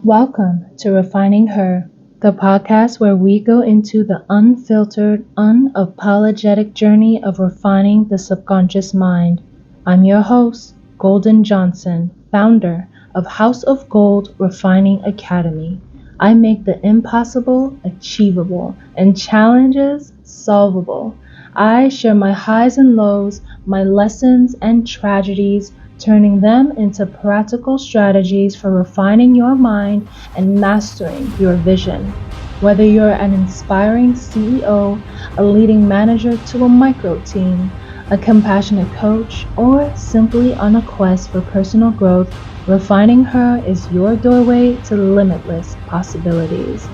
Welcome to Refining Her, the podcast where we go into the unfiltered, unapologetic journey of refining the subconscious mind. I'm your host, Golden Johnson, founder of House of Gold Refining Academy. I make the impossible achievable and challenges solvable. I share my highs and lows, my lessons and tragedies, turning them into practical strategies for refining your mind and mastering your vision. Whether you're an inspiring CEO, a leading manager to a micro team, a compassionate coach, or simply on a quest for personal growth, Refining Her is your doorway to limitless possibilities.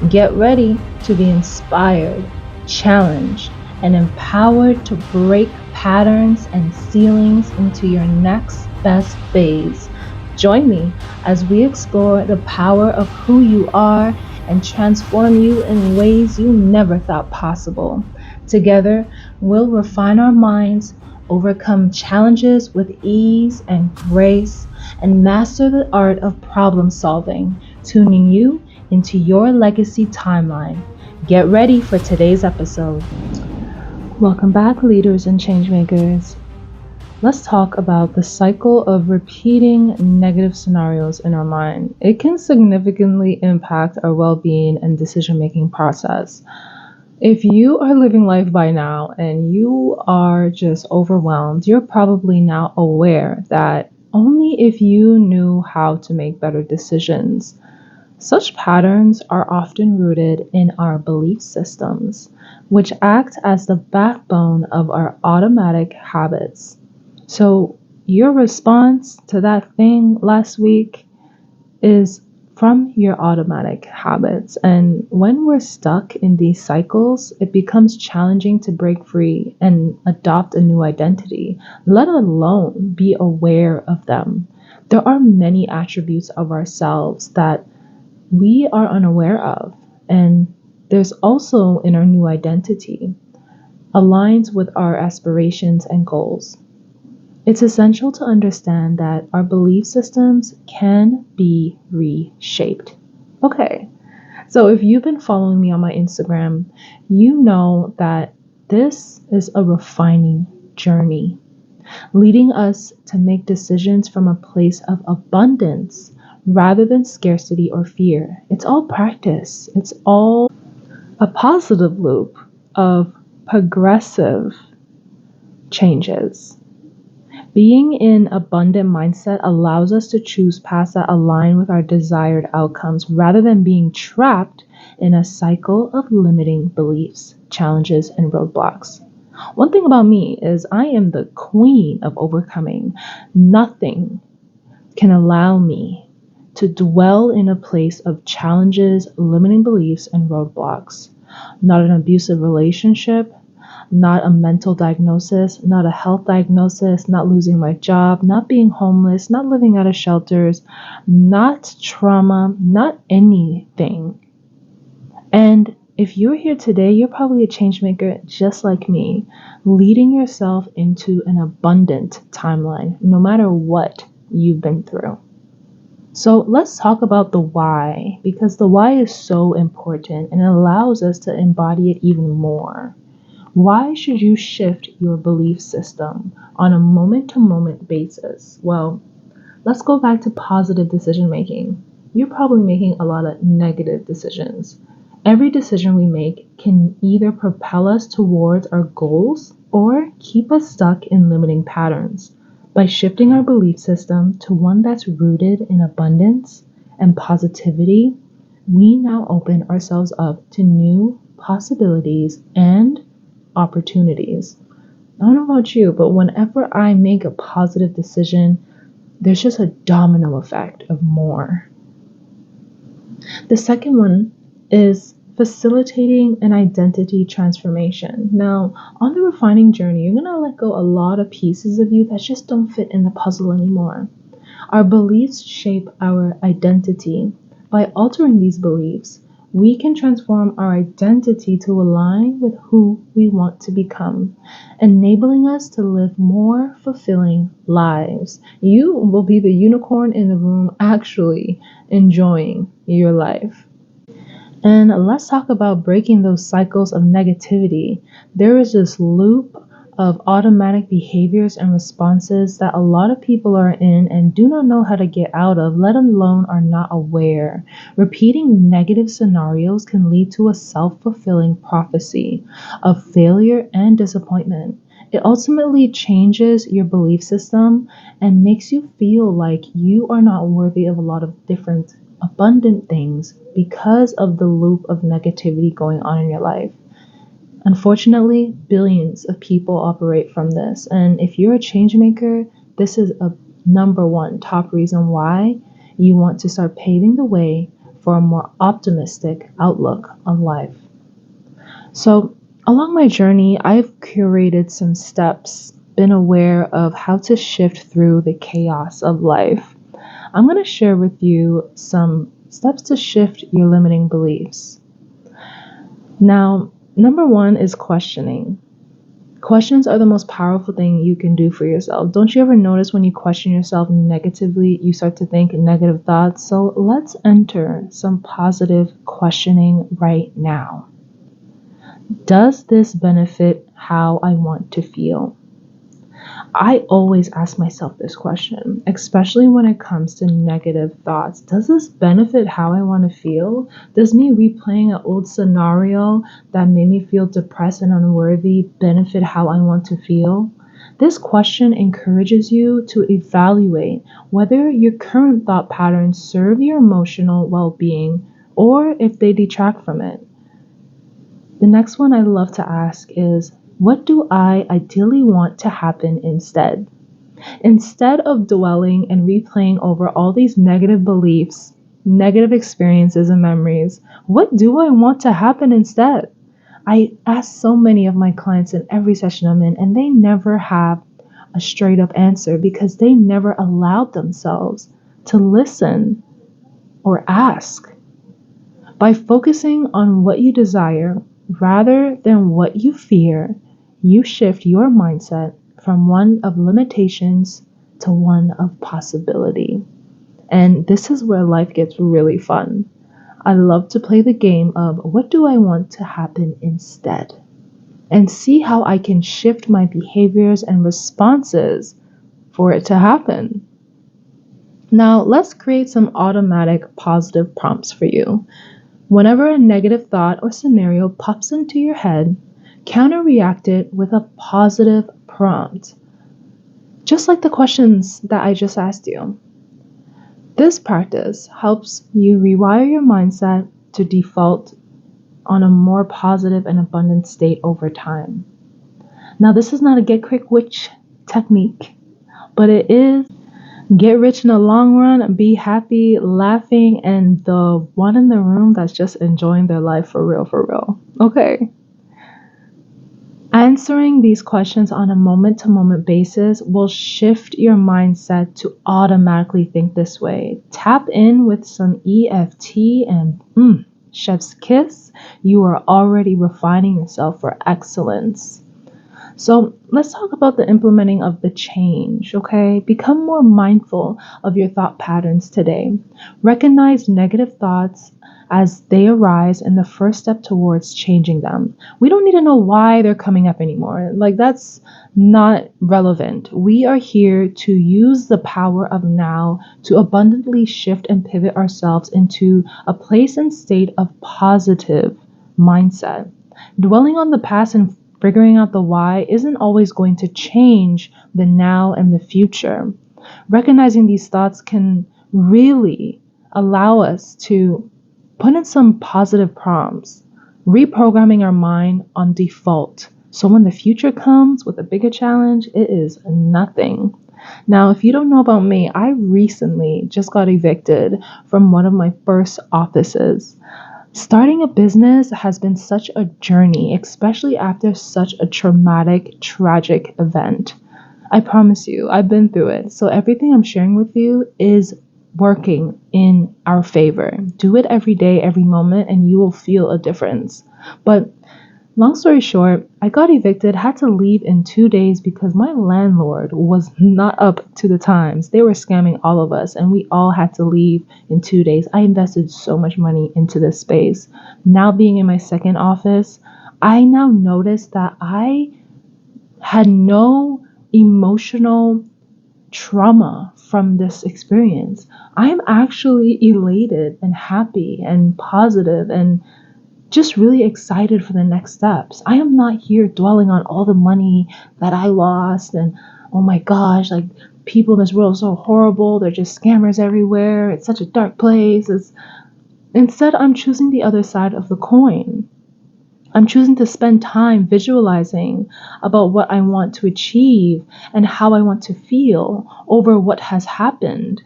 Get ready to be inspired, challenged, and empowered to break patterns and ceilings into your next best phase. Join me as we explore the power of who you are and transform you in ways you never thought possible. Together, we'll refine our minds, overcome challenges with ease and grace, and master the art of problem solving, tuning you into your legacy timeline. Get ready for today's episode. Welcome back, leaders and changemakers. Let's talk about the cycle of repeating negative scenarios in our mind. It can significantly impact our well-being and decision-making process. If you are living life by now and you are just overwhelmed, you're probably now aware that only if you knew how to make better decisions. Such patterns are often rooted in our belief systems, which act as the backbone of our automatic habits. So, your response to that thing last week is from your automatic habits. And when we're stuck in these cycles, it becomes challenging to break free and adopt a new identity, let alone be aware of them. There are many attributes of ourselves that we are unaware of, and there's also in our new identity aligns with our aspirations and goals. It's essential to understand that our belief systems can be reshaped. Okay, so if you've been following me on my Instagram, you know that this is a refining journey, leading us to make decisions from a place of abundance rather than scarcity or fear. It's all practice. It's all a positive loop of progressive changes. Being in abundant mindset allows us to choose paths that align with our desired outcomes rather than being trapped in a cycle of limiting beliefs, challenges, and roadblocks. One thing about me is I am the queen of overcoming. Nothing can allow me to dwell in a place of challenges, limiting beliefs, and roadblocks. Not an abusive relationship, not a mental diagnosis, not a health diagnosis, not losing my job, not being homeless, not living out of shelters, not trauma, not anything. And if you're here today, you're probably a change maker just like me, leading yourself into an abundant timeline, no matter what you've been through. So let's talk about the why, because the why is so important and it allows us to embody it even more. Why should you shift your belief system on a moment-to-moment basis? Well, let's go back to positive decision making. You're probably making a lot of negative decisions. Every decision we make can either propel us towards our goals or keep us stuck in limiting patterns. By shifting our belief system to one that's rooted in abundance and positivity, we now open ourselves up to new possibilities and opportunities. I don't know about you, but whenever I make a positive decision, there's just a domino effect of more. The second one is facilitating an identity transformation. Now, on the refining journey, you're going to let go a lot of pieces of you that just don't fit in the puzzle anymore. Our beliefs shape our identity. By altering these beliefs, we can transform our identity to align with who we want to become, enabling us to live more fulfilling lives. You will be the unicorn in the room actually enjoying your life. And let's talk about breaking those cycles of negativity. There is this loop of automatic behaviors and responses that a lot of people are in and do not know how to get out of, let alone are not aware. Repeating negative scenarios can lead to a self-fulfilling prophecy of failure and disappointment. It ultimately changes your belief system and makes you feel like you are not worthy of a lot of different abundant things because of the loop of negativity going on in your life. Unfortunately, billions of people operate from this. And if you're a change maker, this is a number one top reason why you want to start paving the way for a more optimistic outlook on life. So, along my journey, I've curated some steps, been aware of how to shift through the chaos of life. I'm going to share with you some steps to shift your limiting beliefs. Now, number one is questioning. Questions are the most powerful thing you can do for yourself. Don't you ever notice when you question yourself negatively, you start to think negative thoughts? So let's enter some positive questioning right now. Does this benefit how I want to feel? I always ask myself this question, especially when it comes to negative thoughts. Does this benefit how I want to feel? Does me replaying an old scenario that made me feel depressed and unworthy benefit how I want to feel? This question encourages you to evaluate whether your current thought patterns serve your emotional well-being or if they detract from it. The next one I love to ask is, what do I ideally want to happen instead? Instead of dwelling and replaying over all these negative beliefs, negative experiences and memories, what do I want to happen instead? I ask so many of my clients in every session I'm in, and they never have a straight up answer because they never allowed themselves to listen or ask. By focusing on what you desire rather than what you fear, you shift your mindset from one of limitations to one of possibility. And this is where life gets really fun. I love to play the game of what do I want to happen instead? And see how I can shift my behaviors and responses for it to happen. Now, let's create some automatic positive prompts for you. Whenever a negative thought or scenario pops into your head, counter-react it with a positive prompt, just like the questions that I just asked you. This practice helps you rewire your mindset to default on a more positive and abundant state over time. Now, this is not a get quick rich technique, but it is get rich in the long run and be happy, laughing, and the one in the room that's just enjoying their life for real. Okay. Answering these questions on a moment-to-moment basis will shift your mindset to automatically think this way. Tap in with some EFT and chef's kiss. You are already refining yourself for excellence. So let's talk about the implementing of the change, okay? Become more mindful of your thought patterns today. Recognize negative thoughts as they arise and the first step towards changing them. We don't need to know why they're coming up anymore. Like, that's not relevant. We are here to use the power of now to abundantly shift and pivot ourselves into a place and state of positive mindset. Dwelling on the past and figuring out the why isn't always going to change the now and the future. Recognizing these thoughts can really allow us to put in some positive prompts, reprogramming our mind on default. So when the future comes with a bigger challenge, it is nothing. Now, if you don't know about me, I recently just got evicted from one of my first offices. Starting a business has been such a journey, especially after such a traumatic, tragic event. I promise you, I've been through it. So everything I'm sharing with you is working in our favor. Do it every day, every moment, and you will feel a difference. But long story short, I got evicted, had to leave in 2 days because my landlord was not up to the times. They were scamming all of us, and we all had to leave in 2 days. I invested so much money into this space. Now being in my second office, I now notice that I had no emotional trauma from this experience. I am actually elated and happy and positive and just really excited for the next steps. I am not here dwelling on all the money that I lost and oh my gosh, like people in this world are so horrible. They're just scammers everywhere. It's such a dark place. Instead, I'm choosing the other side of the coin. I'm choosing to spend time visualizing about what I want to achieve and how I want to feel over what has happened.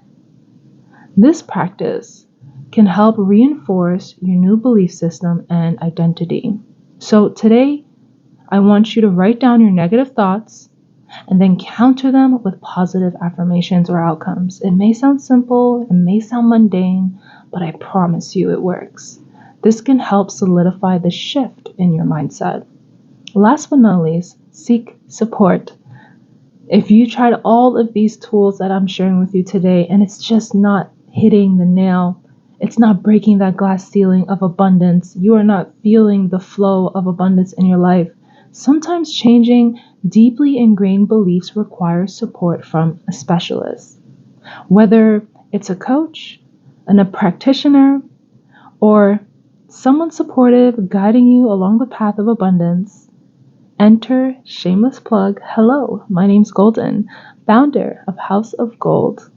This practice can help reinforce your new belief system and identity. So today, I want you to write down your negative thoughts and then counter them with positive affirmations or outcomes. It may sound simple, it may sound mundane, but I promise you it works. This can help solidify the shift in your mindset. Last but not least, seek support. If you tried all of these tools that I'm sharing with you today and it's just not hitting the nail, it's not breaking that glass ceiling of abundance, you are not feeling the flow of abundance in your life, sometimes changing deeply ingrained beliefs requires support from a specialist. Whether it's a coach, a practitioner, or someone supportive guiding you along the path of abundance, enter shameless plug. Hello, my name's Golden, founder of House of Gold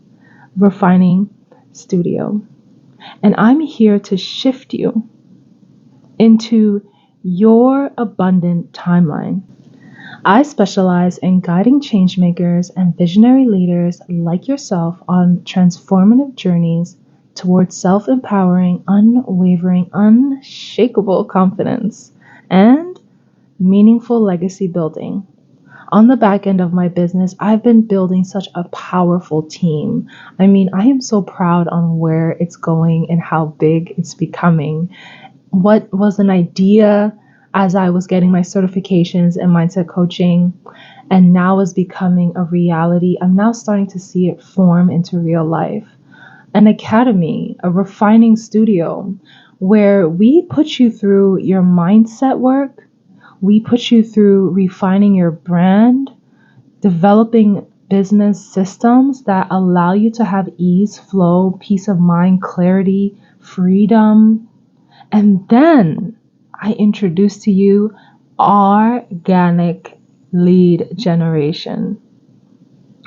Refining Studio. And I'm here to shift you into your abundant timeline. I specialize in guiding changemakers and visionary leaders like yourself on transformative journeys towards self-empowering, unwavering, unshakable confidence and meaningful legacy building. On the back end of my business, I've been building such a powerful team. I mean, I am so proud on where it's going and how big it's becoming. What was an idea as I was getting my certifications in mindset coaching and now is becoming a reality, I'm now starting to see it form into real life. An academy, a refining studio, where we put you through your mindset work, we put you through refining your brand, developing business systems that allow you to have ease, flow, peace of mind, clarity, freedom. And then I introduce to you organic lead generation.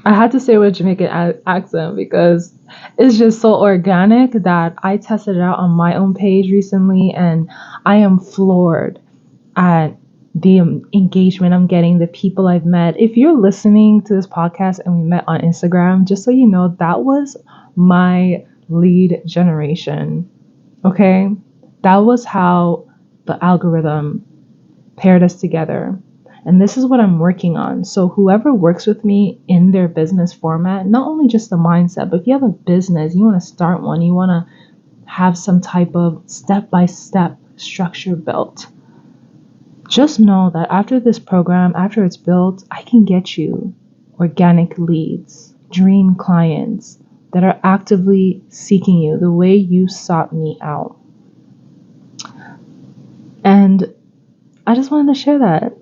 I had to say with a Jamaican accent because it's just so organic that I tested it out on my own page recently and I am floored at the engagement I'm getting, the people I've met. If you're listening to this podcast and we met on Instagram, just so you know, that was my lead generation. Okay? That was how the algorithm paired us together. And this is what I'm working on. So whoever works with me in their business format, not only just the mindset, but if you have a business, you want to start one, you want to have some type of step-by-step structure built. Just know that after this program, after it's built, I can get you organic leads, dream clients that are actively seeking you the way you sought me out. And I just wanted to share that.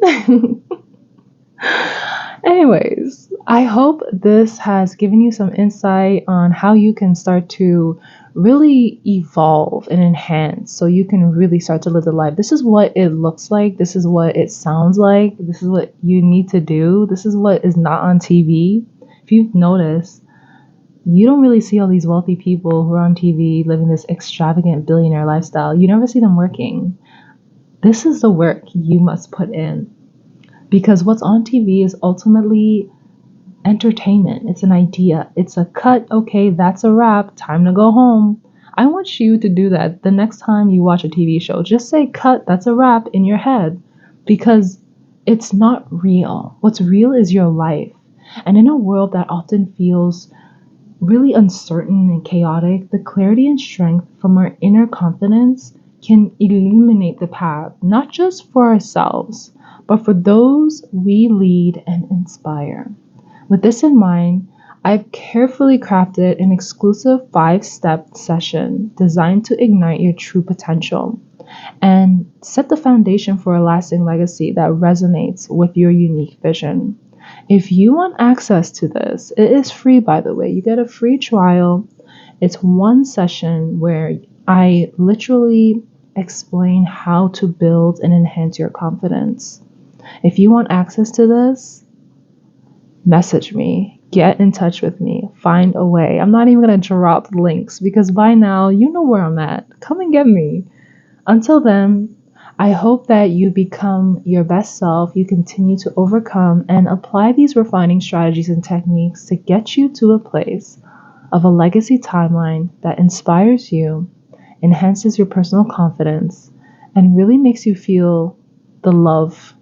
Anyways, I hope this has given you some insight on how you can start to really evolve and enhance so you can really start to live the life. This is what it looks like. This is what it sounds like. This is what you need to do. This is what is not on TV. If you've noticed, you don't really see all these wealthy people who are on TV living this extravagant billionaire lifestyle. You never see them working. This is the work you must put in. Because what's on TV is ultimately entertainment. It's an idea. It's a cut. Okay, that's a wrap. Time to go home. I want you to do that the next time you watch a TV show. Just say cut, that's a wrap in your head. Because it's not real. What's real is your life. And in a world that often feels really uncertain and chaotic, the clarity and strength from our inner confidence can illuminate the path, not just for ourselves, but for those we lead and inspire. With this in mind, I've carefully crafted an exclusive 5-step session designed to ignite your true potential and set the foundation for a lasting legacy that resonates with your unique vision. If you want access to this, it is free, by the way. You get a free trial. It's one session where I literally explain how to build and enhance your confidence. If you want access to this, message me, get in touch with me, find a way. I'm not even going to drop links because by now you know where I'm at. Come and get me. Until then, I hope that you become your best self, you continue to overcome and apply these refining strategies and techniques to get you to a place of a legacy timeline that inspires you, enhances your personal confidence, and really makes you feel the love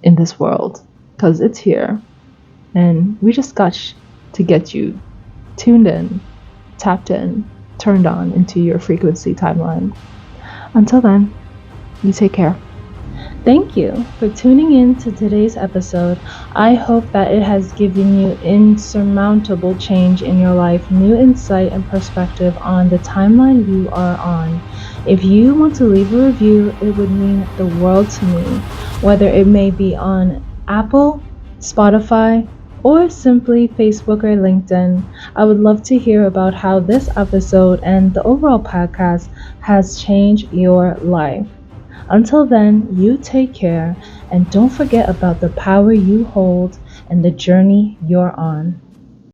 in this world because it's here. And we just got to get you tuned in, tapped in, turned on into your frequency timeline. Until then, you take care. Thank you for tuning in to today's episode. I hope that it has given you insurmountable change in your life, new insight and perspective on the timeline you are on. If you want to leave a review, it would mean the world to me, whether it may be on Apple, Spotify, or simply Facebook or LinkedIn. I would love to hear about how this episode and the overall podcast has changed your life. Until then, you take care and don't forget about the power you hold and the journey you're on.